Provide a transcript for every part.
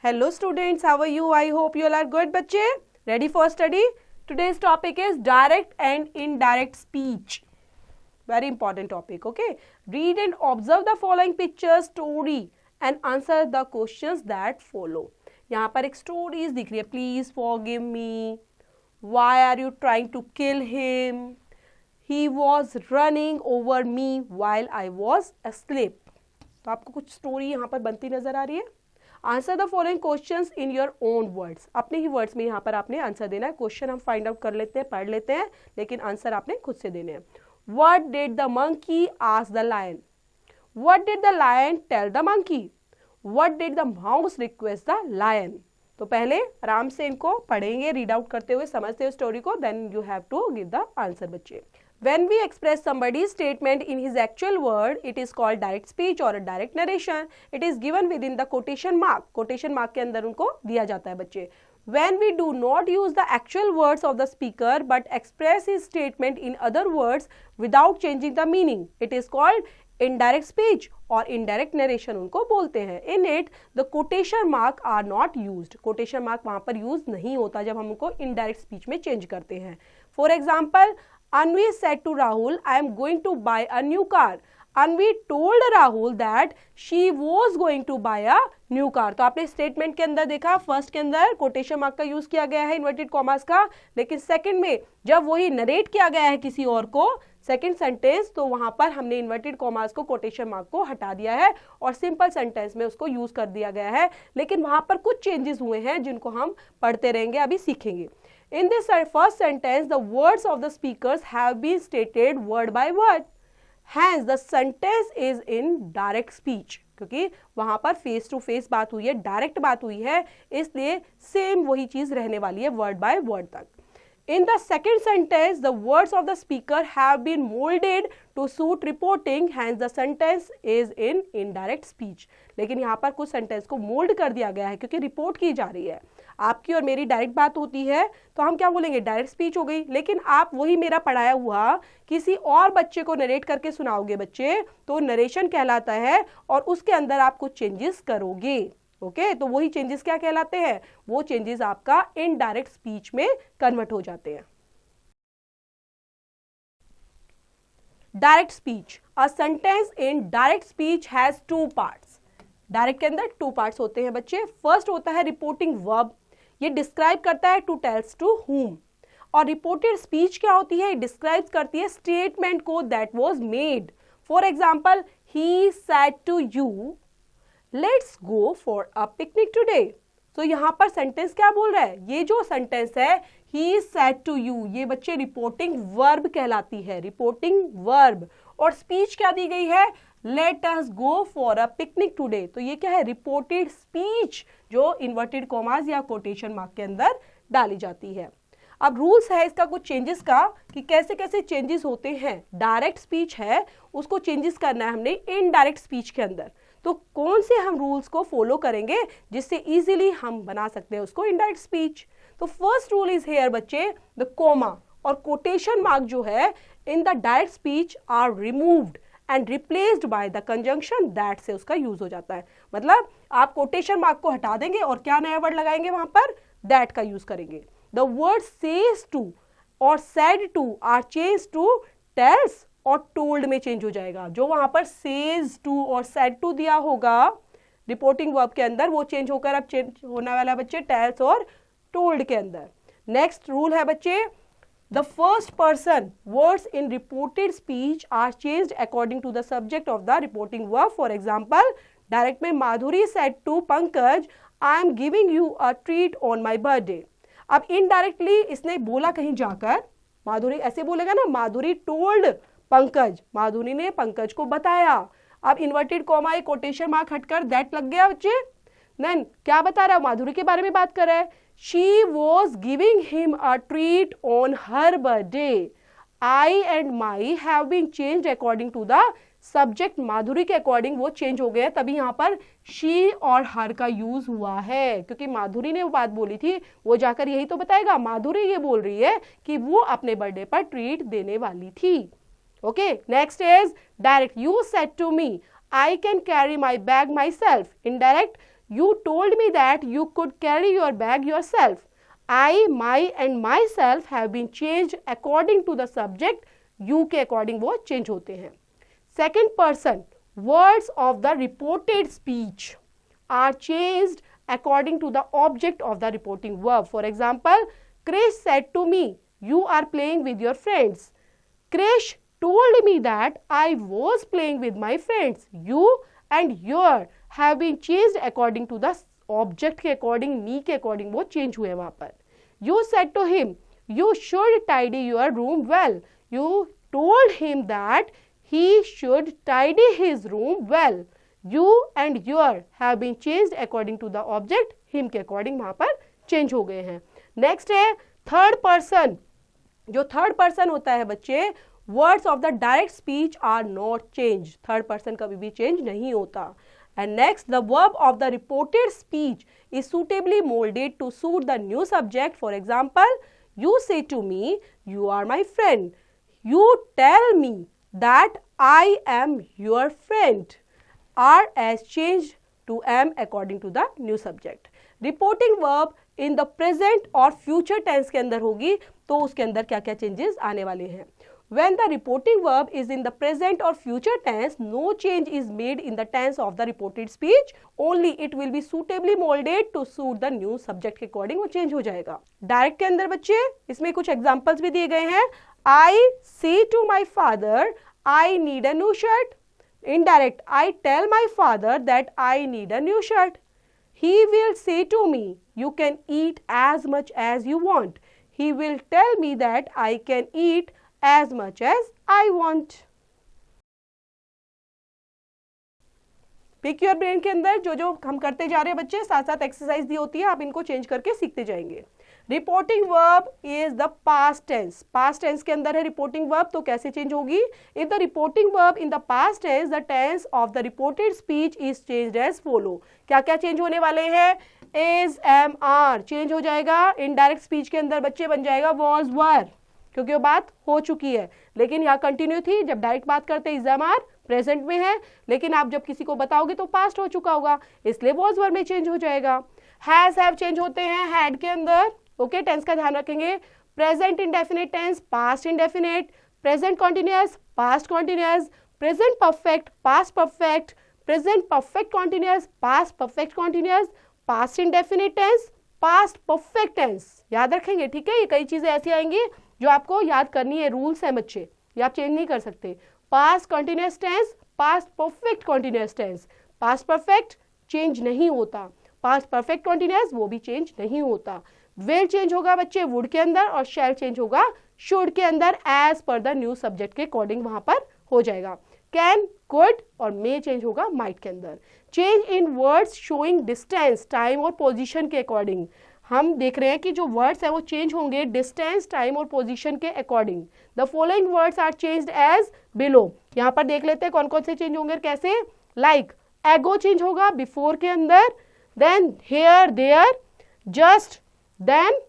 Hello students, how are you? I hope you all are good बच्चे. Ready for study? Today's topic is direct and indirect speech. Very important topic, okay? Read and observe the following picture story and answer the questions that follow. यहाँ पर एक stories दिख रही है. Please forgive me. Why are you trying to kill him? He was running over me while I was asleep. तो आपको कुछ story यहाँ पर बनती नजर आ रही है. Answer the following questions in your own words. अपने ही वर्ड्स में यहाँ पर आपने आंसर देना है. क्वेश्चन हम फाइंड आउट कर लेते हैं, पढ़ लेते हैं, लेकिन आंसर आपने खुद से देने हैं. What did the monkey ask the lion? What did the lion tell the monkey? What did the mouse request the lion? तो पहले आराम से इनको पढ़ेंगे, रीड आउट करते हुए, समझते हुए स्टोरी को, then you have to give the answer बच्चे. When we express somebody's statement in his actual word, it is called direct speech or a direct narration. It is given within the quotation mark. Quotation mark के अंदर उनको दिया जाता है बच्चे. When we do not use the actual words of the speaker but express his statement in other words without changing the meaning, it is called indirect speech or indirect narration उनको बोलते हैं. In it, the quotation mark are not used. Quotation mark वहाँ पर use नहीं होता जब हम उनको indirect speech में change करते हैं. For example, Anvi said to Rahul, I am going to buy a new car. Anvi told Rahul that she was going to buy a new car. तो आपने स्टेटमेंट के अंदर देखा, फर्स्ट के अंदर कोटेशन मार्क का यूज किया गया है, इन्वर्टेड कॉमास का, लेकिन सेकंड में जब वही नरेट किया गया है किसी और को, सेकंड सेंटेंस, तो वहां पर हमने इन्वर्टेड कॉमास को, कोटेशन मार्क को हटा दिया है और सिंपल सेंटेंस में उसको यूज कर दिया गया है. लेकिन वहां पर कुछ चेंजेस हुए हैं जिनको हम पढ़ते रहेंगे, अभी सीखेंगे. In this first sentence, the words of the speakers have been stated word by word. Hence, the sentence is in direct speech. क्योंकि वहां पर फेस टू फेस बात हुई है, डायरेक्ट बात हुई है, इसलिए सेम वही चीज रहने वाली है वर्ड बाय वर्ड तक. In the second sentence, the words of the speaker have been molded to suit reporting. Hence, the sentence is in indirect speech. लेकिन यहाँ पर कुछ सेंटेंस को मोल्ड कर दिया गया है क्योंकि रिपोर्ट की जा रही है. आपकी और मेरी डायरेक्ट बात होती है तो हम क्या बोलेंगे, डायरेक्ट स्पीच हो गई. लेकिन आप वही मेरा पढ़ाया हुआ किसी और बच्चे को नरेट करके सुनाओगे बच्चे, तो नरेशन कहलाता है और उसके अंदर आप कुछ चेंजेस करोगे. ओके तो वही चेंजेस क्या कहलाते हैं? वो चेंजेस आपका इनडायरेक्ट स्पीच में कन्वर्ट हो जाते हैं. Direct speech. A sentence in direct speech has two parts. Direct के अंदर टू पार्ट्स होते हैं बच्चे. फर्स्ट होता है रिपोर्टिंग वर्ब. ये डिस्क्राइब करता है टू टेल्स टू हुम. और रिपोर्टेड स्पीच क्या होती है? डिस्क्राइब करती है स्टेटमेंट को that was made. For example, he said to you, let's go for a picnic today. तो यहां पर सेंटेंस क्या बोल रहा है? ये जो सेंटेंस है ही सेड टू यू, ये बच्चे रिपोर्टिंग वर्ब कहलाती है, रिपोर्टिंग वर्ब. और स्पीच क्या दी गई है? Let us go for a picnic today. तो ये क्या है? रिपोर्टेड स्पीच जो इन्वर्टेड कॉमास या कोटेशन मार्क के अंदर डाली जाती है. अब रूल्स है इसका कुछ चेंजेस का कि कैसे कैसे चेंजेस होते हैं. डायरेक्ट स्पीच है उसको चेंजेस करना है हमने इनडायरेक्ट स्पीच के अंदर. तो कौन से हम रूल्स को फॉलो करेंगे जिससे इजीली हम बना सकते हैं उसको इनडायरेक्ट स्पीच. तो फर्स्ट रूल इज हेयर बच्चे, द कोमा और कोटेशन मार्क जो है in the direct speech are removed and replaced by the conjunction that से उसका यूज हो जाता है. मतलब आप कोटेशन मार्क को हटा देंगे और क्या नया वर्ड लगाएंगे वहां पर? दैट का यूज करेंगे. द वर्ड सेज टू और said to are change to tells और टोल्ड में चेंज हो जाएगा. जो वहां पर सेज टू और सेड टू दिया होगा रिपोर्टिंग वर्ब के अंदर, वो चेंज होकर अब चेंज होने वाला बच्चे टेल्स और टोल्ड के अंदर. नेक्स्ट रूल है बच्चे, the first person words in reported speech are changed according to the subject of the reporting verb. For example, direct में Madhuri said to Pankaj, I am giving you a treat on my birthday. अब indirectly इसने बोला कहीं जाकर, माधुरी ऐसे बोलेगा ना, माधुरी told Pankaj, माधुरी ने पंकज को बताया. अब इन्वर्टेड कॉमा एक कोटेशन मार्क हटकर दैट लग गया बच्चे. देन क्या बता रहा है? माधुरी के बारे में बात कर रहा है. She was giving him a treat on her birthday. I and my have been changed according to the subject. Madhuri के अकॉर्डिंग वो चेंज हो गया, तभी यहाँ पर शी और हर का यूज हुआ है क्योंकि माधुरी ने वो बात बोली थी, वो जाकर यही तो बताएगा. माधुरी ये बोल रही है कि वो अपने बर्थडे पर ट्रीट देने वाली थी. Okay, next is direct. You said to me, I can carry my bag myself. Indirect, You told me that you could carry your bag yourself. I, my and myself have been changed according to the subject. You के according वो change होते हैं. Second person, words of the reported speech are changed according to the object of the reporting verb. For example, Krish said to me, you are playing with your friends. Krish told me that I was playing with my friends. You and your have been changed according to the object के according, me के according वो change हुए वहाँ पर. You said to him, you should tidy your room well. You told him that he should tidy his room well. You and your have been changed according to the object, him के according वहाँ पर change हो गए हैं. Next है third person. जो third person होता है बच्चे, words of the direct speech are not changed. Third person कभी भी change नहीं होता. And next, the verb of the reported speech is suitably molded to suit the new subject. For example, you say to me, you are my friend. You tell me that I am your friend. Are as changed to am according to the new subject. Reporting verb in the present और future tense के अंदर होगी, तो उसके अंदर क्या क्या changes आने वाले हैं. When the reporting verb is in the present or future tense, no change is made in the tense of the reported speech. Only it will be suitably molded to suit the new subject के according वो change हो जाएगा. Direct के अंदर बच्चे इसमें कुछ examples भी दिए गए हैं. I say to my father, I need a new shirt. Indirect, I tell my father that I need a new shirt. He will say to me, you can eat as much as you want. He will tell me that I can eat as much as I want. Pick your brain के अंदर जो जो हम करते जा रहे हैं बच्चे, साथ साथ एक्सरसाइज दी होती है, आप इनको चेंज करके सीखते जाएंगे. Reporting verb is the past tense. Past tense के अंदर है रिपोर्टिंग वर्ब, तो कैसे चेंज होगी? If the reporting verb in the past tense, the tense of the reported speech is changed as follow. क्या क्या चेंज होने वाले हैं? इज, एम, आर चेंज हो जाएगा. इनडायरेक्ट स्पीच के अंदर बच्चे बन जाएगा वॉज, वर, क्योंकि वो बात हो चुकी है. लेकिन यहाँ कंटिन्यू थी. जब डायरेक्ट बात करते इज, एम, आर प्रेजेंट में है, लेकिन आप जब किसी को बताओगे तो पास्ट हो चुका होगा, इसलिए वॉज, वर में चेंज हो जाएगा. हैज, हैव चेंज होते हैं हैड के अंदर. ओके, टेंस का ध्यान रखेंगे. Present indefinite tense, past indefinite, present continuous, past continuous, present perfect, past perfect, present perfect continuous, past perfect continuous, past indefinite tense, past perfect tense. याद रखेंगे, ठीक है. ये कई चीजें ऐसी आएंगी जो आपको याद करनी है. रूल्स है बच्चे, ये आप चेंज नहीं कर सकते. Past continuous tense, past perfect continuous tense. Past perfect change नहीं होता, पास्ट परफेक्ट कॉन्टिन्यूअस वो भी चेंज नहीं होता. विल चेंज होगा बच्चे वुड के अंदर, और शैल चेंज होगा शुड के अंदर. As per the new subject के अकॉर्डिंग वहां पर हो जाएगा. कैन, कुड और मे चेंज होगा माइट के अंदर. Change in words showing distance, time और पोजीशन के अकॉर्डिंग. हम देख रहे हैं कि जो वर्ड्स है वो चेंज होंगे डिस्टेंस, टाइम और पोजीशन के according. The following words are changed as below. यहाँ पर देख लेते हैं कौन कौन से चेंज होंगे, कैसे. लाइक एगो चेंज होगा बिफोर के अंदर, then here, there, just, then,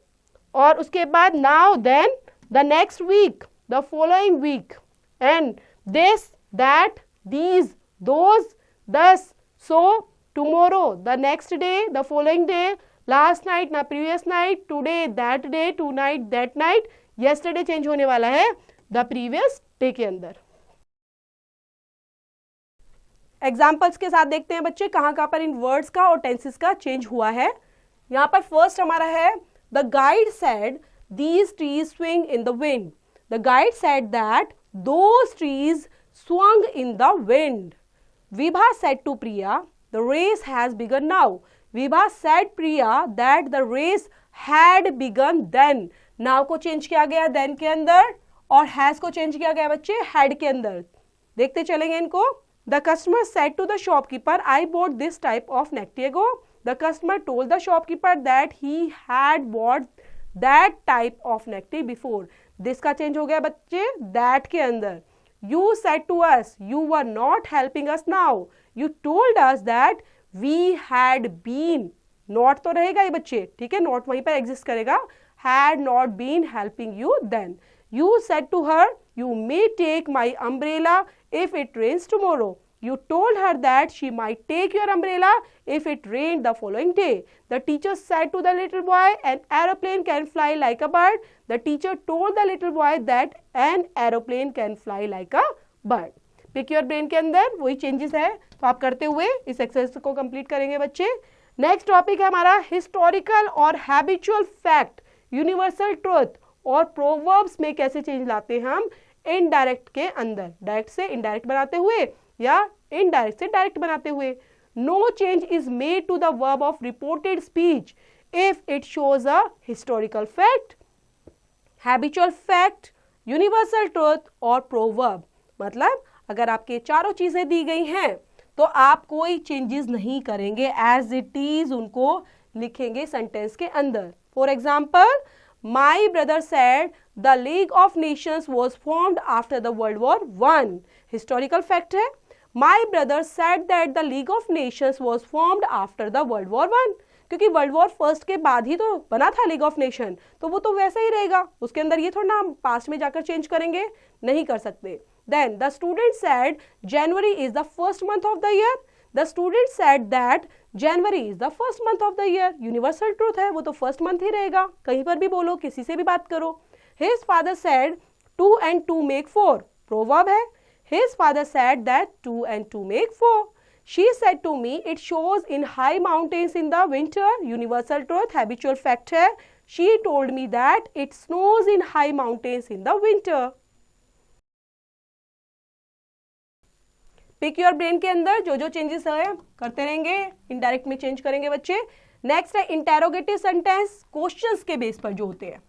और उसके बाद now, then, the next week, the following week, and this, that, these, those, thus, so, tomorrow, the next day, the following day, last night, ना previous night, today, that day, tonight, that night, yesterday change होने वाला है the previous day के अंदर. Examples के साथ देखते हैं बच्चे कहाँ कहाँ पर इन वर्ड्स का और टेंसेस का चेंज हुआ है. यहाँ पर फर्स्ट हमारा है the guide said these trees swing in the wind. The guide said that those trees swung in the wind. Vibha said to Priya, the race has begun now. Vibha said Priya that the race had begun then. Now को change किया गया then के अंदर, और has को change किया गया बच्चे had के अंदर. देखते चलेंगे इनको. The customer said to the shopkeeper, I bought this type of necktie ago. The customer told the shopkeeper that he had bought that type of necktie before. This का चेंज हो गया बच्चे that के अंदर. You said to us, you were not helping us now. You told us that we had been. Not तो रहेगा ये बच्चे, ठीक है, not वहीं पर exist करेगा. Had not been helping you then. You said to her, you may take my umbrella if it rains tomorrow. You told her that she might take your umbrella if it rained the following day. The teacher said to the little boy, an aeroplane can fly like a bird. The teacher told the little boy that an aeroplane can fly like a bird. Pick your brain के अंदर वही changes है, तो आप करते हुए इस exercise को कंप्लीट करेंगे बच्चे. नेक्स्ट टॉपिक है हमारा हिस्टोरिकल और हैबिचुअल फैक्ट, यूनिवर्सल ट्रूथ और प्रोवर्ब्स में कैसे चेंज लाते हैं हम इनडायरेक्ट के अंदर, डायरेक्ट से इनडायरेक्ट बनाते हुए या इनडायरेक्ट से डायरेक्ट बनाते हुए. No change is made to the verb of reported speech if it shows a historical fact, habitual fact, universal truth और प्रोवर्ब. मतलब अगर आपके चारों चीजें दी गई हैं तो आप कोई चेंजेस नहीं करेंगे, एज इट इज उनको लिखेंगे सेंटेंस के अंदर. For example, my brother said the League of Nations was formed after the World War one. Historical fact है. My brother said that the League of Nations was formed after the World War one, क्योंकि World War first के बाद ही तो बना था league of nation, तो वो तो वैसा ही रहेगा, उसके अंदर ये थोड़ा ना हम पास्ट में जाकर चेंज करेंगे, नहीं कर सकते. Then the student said January is the first month of the year. The student said that January is the first month of the year. Universal truth है, वो तो first month ही रहेगा, कहीं पर भी बोलो, किसी से भी बात करो. His father said 2 and 2 make 4. Proverb है. His father said that 2 and 2 make 4. She said to me it shows in high mountains in the winter. Universal truth, habitual fact है. She told me that it snows in high mountains in the winter. Pick your brain के अंदर जो जो changes है करते रहेंगे, indirect में change करेंगे बच्चे. नेक्स्ट है इंटेरोगेटिव सेंटेंस, क्वेश्चंस के बेस पर जो होते हैं.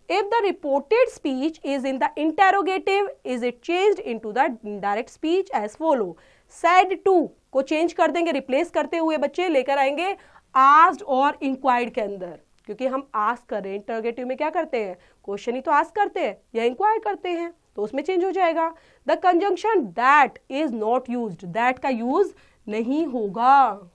If the reported speech is in the interrogative is it changed into the indirect speech as follow. Said to को चेंज कर देंगे, रिप्लेस करते हुए बच्चे लेकर आएंगे आस्क्ड और इंक्वायर्ड के अंदर, क्योंकि हम आस्क कर रहे हैं. इंटरोगेटिव में क्या करते हैं, क्वेश्चन ही तो आस्क करते हैं या इंक्वायर करते हैं, तो उसमें चेंज हो जाएगा. The conjunction that is not used, that का यूज नहीं होगा.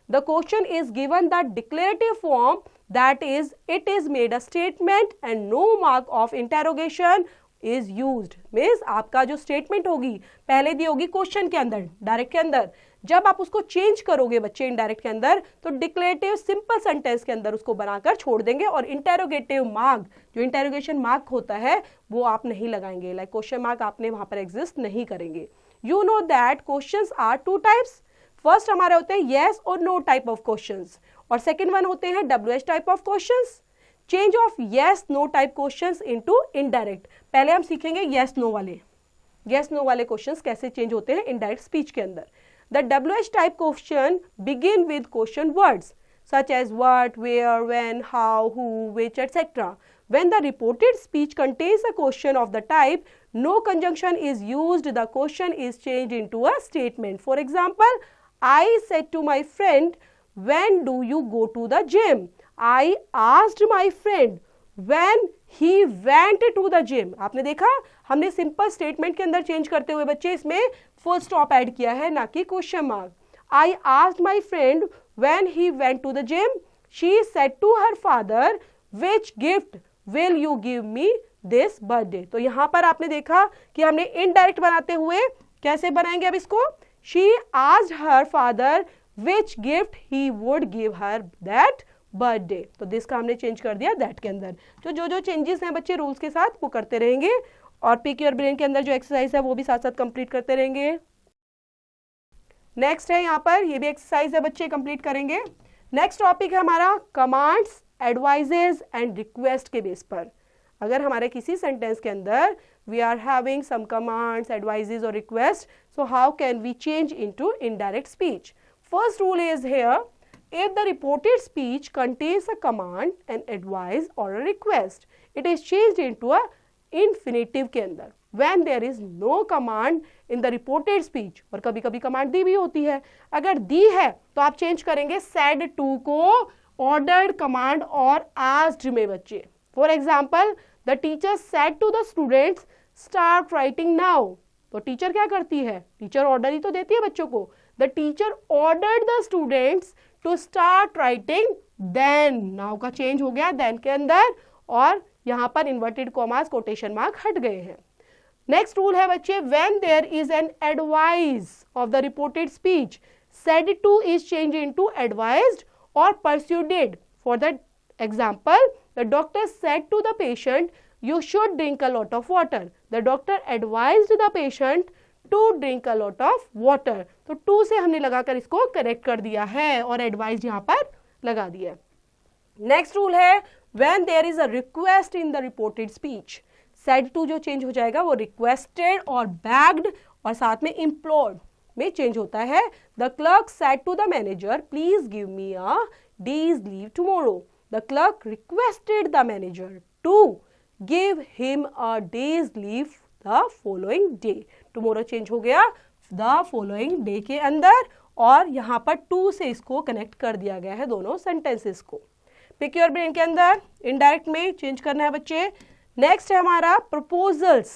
The question is given the declarative form, that is it is made a statement and no mark of interrogation is used. Means आपका जो statement होगी पहले दी होगी question के अंदर, डायरेक्ट के अंदर, जब आप उसको चेंज करोगे बच्चे इनडायरेक्ट के अंदर, तो डिक्लेरेटिव सिंपल सेंटेंस के अंदर उसको बनाकर छोड़ देंगे और इंटेरोगेटिव मार्क, जो इंटेरोगेशन मार्क होता है, वो आप नहीं लगाएंगे. लाइक क्वेश्चन मार्क आपने वहां पर एग्जिस्ट नहीं करेंगे. You know that questions are two types. First हमारे होते हैं येस और नो टाइप ऑफ क्वेश्चंस, और सेकंड वन होते हैं WH type of questions. Change of yes no type questions into indirect. पहले हम सीखेंगे येस नो वाले क्वेश्चंस कैसे चेंज होते हैं इनडायरेक्ट स्पीच के अंदर. The WH type question begin with question words such as what, where, when, how, who, which, etc. When the reported speech contains a question of the type, no conjunction is used. The question is changed into a statement. For example, I said to my friend, when do you go to the gym? I asked my friend when he went to the gym. आपने देखा, हमने simple statement के अंदर change करते हुए बच्चे इसमें full stop add किया है, ना कि question mark. I asked my friend when he went to the gym. She said to her father, which gift will you give me this birthday? तो यहाँ पर आपने देखा कि हमने इनडायरेक्ट बनाते हुए कैसे बनाएंगे अब इसको. She asked her father which gift he would give her that birthday. तो दिस का हमने चेंज कर दिया दैट के अंदर. तो जो जो चेंजेस हैं बच्चे रूल्स के साथ वो करते रहेंगे, और पिक योर ब्रेन के अंदर जो एक्सरसाइज है वो भी साथ साथ कंप्लीट करते रहेंगे. नेक्स्ट है यहाँ पर, ये भी एक्सरसाइज है बच्चे, कंप्लीट करेंगे. नेक्स्ट टॉपिक है हमारा कमांड्स, एडवाइजेज एंड रिक्वेस्ट के बेस पर. अगर हमारे किसी सेंटेंस के अंदर we are having some commands, advisees और request, so how can we change into indirect speech. First rule is here, if the reported speech contains a command, an advice or a request, it is changed into a infinitive के अंदर. When there is no command in the reported speech, और कभी कभी command दी भी होती है, अगर दी है तो आप चेंज करेंगे said to को ordered command और asked में बच्चे. For example, the teacher said to the students start writing now. तो टीचर क्या करती है, टीचर ऑर्डर ही तो देती है बच्चों को. The teacher ordered the students to start writing then. Now का चेंज हो गया then के अंदर, और यहाँ पर इन्वर्टेड कॉमास, कोटेशन मार्क हट गए हैं. नेक्स्ट रूल है बच्चे, when there is an advice of the reported speech, said to is changed into advised or persuaded. For the example, the doctor said to the patient, you should drink a lot of water. The doctor advised the patient to drink a lot of water. तो to से हमने लगाकर इसको correct कर दिया है और advised यहाँ पर लगा दिया. नेक्स्ट रूल है, when there is a request in the reported speech, said to जो चेंज हो जाएगा वो requested और begged और साथ में implored में चेंज होता है. The clerk said to the manager, please give me a day's leave tomorrow. The clerk requested the manager to give him a day's leave the following day. Tomorrow change हो गया the following day के अंदर और यहाँ पर to से इसको connect कर दिया गया है दोनों सेंटेंसेस को. पिक योर ब्रेन के अंदर इनडायरेक्ट में चेंज करना है बच्चे. नेक्स्ट है हमारा प्रपोजल्स.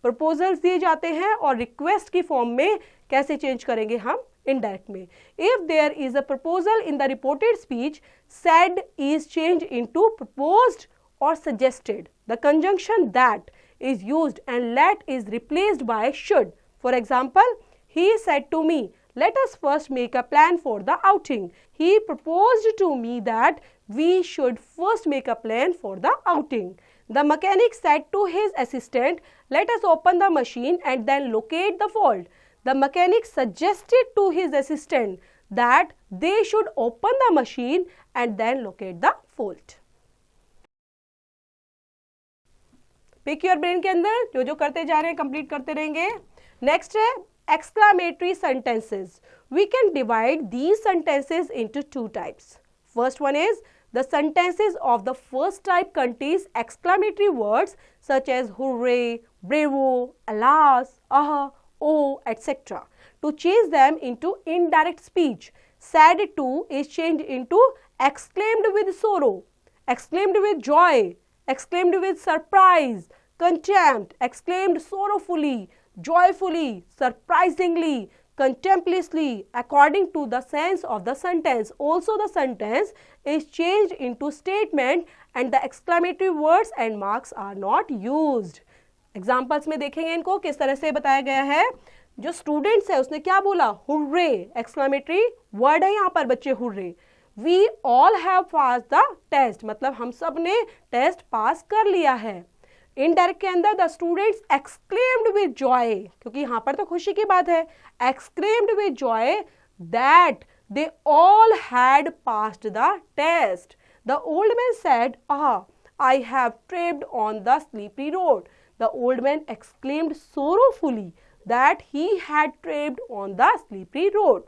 प्रपोजल्स दिए जाते हैं और रिक्वेस्ट की फॉर्म में कैसे चेंज करेंगे हम इनडायरेक्ट में. If there is a proposal in the reported speech, said is change into proposed और suggested. The conjunction that is used and let is replaced by should. For example, he said to me, let us first make a plan for the outing. He proposed to me that we should first make a plan for the outing. The mechanic said to his assistant, let us open the machine and then locate the fault. The mechanic suggested to his assistant that they should open the machine and then locate the fault. Pick your brain के अंदर जो जो करते जा रहे हैं complete करते रहेंगे. नेक्स्ट है exclamatory sentences. We can divide these sentences into two types. First one is the sentences of the first type contains exclamatory words such as hooray, bravo, alas, ah, oh, etc. To change them into indirect speech, said to is changed into exclaimed with sorrow, exclaimed with joy, exclaimed with surprise, contempt, exclaimed sorrowfully, joyfully, surprisingly, contemptuously, according to the sense of the sentence. Also, the sentence is changed into statement and the exclamatory words and marks are not used. Examples में देखेंगे इनको किस तरह से बताया गया है. जो स्टूडेंट्स है उसने क्या बोला, हुर्रे, एक्सक्लेमेटरी वर्ड है यहाँ पर बच्चे, hurray. We all have pass the test, मतलब हम सब ने टेस्ट पास कर लिया है. इनडायरेक्ट के अंदर the students exclaimed with joy, क्योंकि यहाँ पर तो खुशी की बात है, exclaimed with joy that they all had passed the test. The old man said, I have tripped on the slippery road. The old man exclaimed sorrowfully that he had tripped on the slippery road.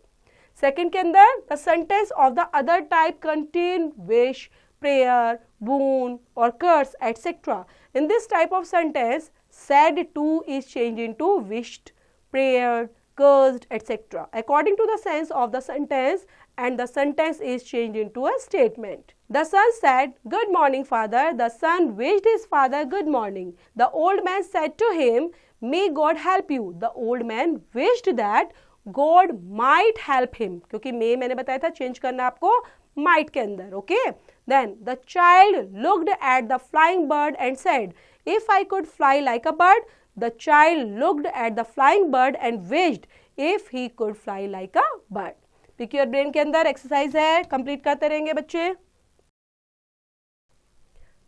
Second के अंदर the sentence of the other type contain wish, prayer, boon or curse, etc. In this type of sentence, said to is changed into wished, prayer, cursed, etc. according to the sense of the sentence, and the sentence is changed into a statement. The son said, good morning, father. The son wished his father good morning. The old man said to him, may God help you. The old man wished that God might help him. क्योंकि may मैंने बताया था change करना आपको might के अंदर. Okay. Then the child looked at the flying bird and said, if I could fly like a bird. The child looked at the flying bird and wished if he could fly like a bird. Pick your brain के अंदर exercise है, complete करते रहेंगे बच्चे.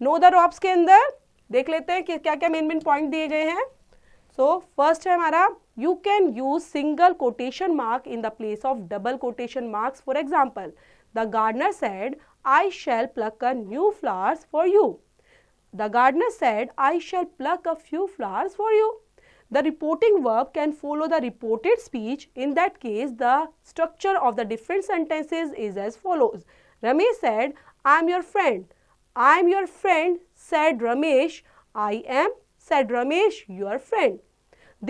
Know the ropes के अंदर देख लेते हैं कि क्या क्या मेन पॉइंट दिए गए हैं. सो फर्स्ट है हमारा, you can use single quotation mark in the place of double quotation marks. For example, the gardener said, I shall pluck a new flowers for you. The gardener said, I shall pluck a few flowers for you. The reporting verb can follow the reported speech. In that case, the structure of the different sentences is as follows. Ramesh said, I am your friend. I am your friend, said Ramesh. I am, said Ramesh, your friend.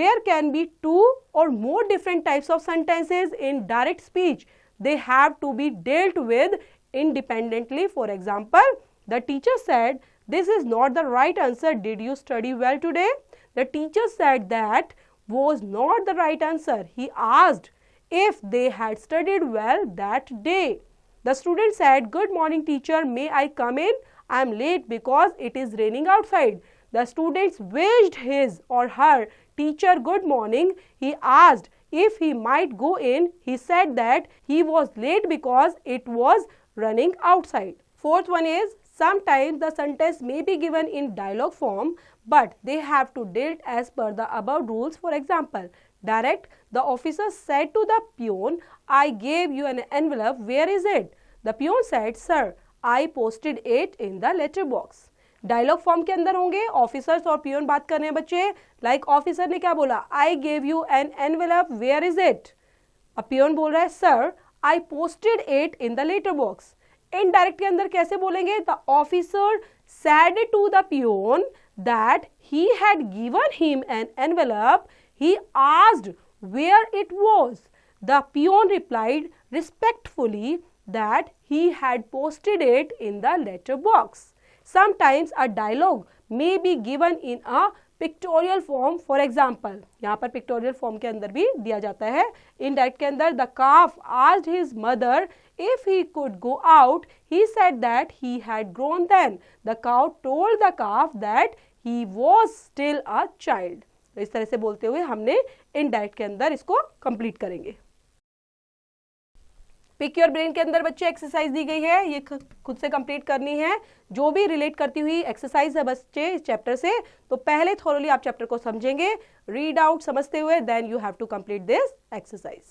There can be two or more different types of sentences in direct speech. They have to be dealt with independently. For example, the teacher said, this is not the right answer. Did you study well today? The teacher said that was not the right answer. He asked if they had studied well that day. The student said, good morning teacher, may I come in? I am late because it is raining outside. The students wished his or her teacher good morning. He asked if he might go in. He said that he was late because it was running outside. Fourth one is, sometimes the sentence may be given in dialogue form, but they have to deal as per the above rules. For example, direct, the officer said to the peon, I gave you an envelope, where is it? The peon said, sir, I posted it in the letter box. Dialogue form के अंदर होंगे, officers और peon बात कर रहे हैं बच्चे. Like officer ने क्या बोला, I gave you an envelope, where is it? अब पियोन बोल रहा है, sir I posted it in the letter box. Indirect के अंदर कैसे बोलेंगे, the officer said to the peon that he had given him an envelope. He asked where it was. The peon replied respectfully that he had posted it in the letter box. Sometimes a dialogue may be given in a pictorial form. For example, यहाँ पर pictorial form के अंदर भी दिया जाता है. Indirect के अंदर, the calf asked his mother if he could go out. He said that he had grown then. The cow told the calf that he was still a child. तो इस तरह से बोलते हुए हमने indirect के अंदर इसको complete करेंगे. पिक योर ब्रेन के अंदर बच्चे एक्सरसाइज दी गई है, ये खुद से कंप्लीट करनी है. जो भी रिलेट करती हुई एक्सरसाइज है बच्चे इस चैप्टर से, तो पहले थोरली आप चैप्टर को समझेंगे, रीड आउट समझते हुए, then you have to complete this exercise.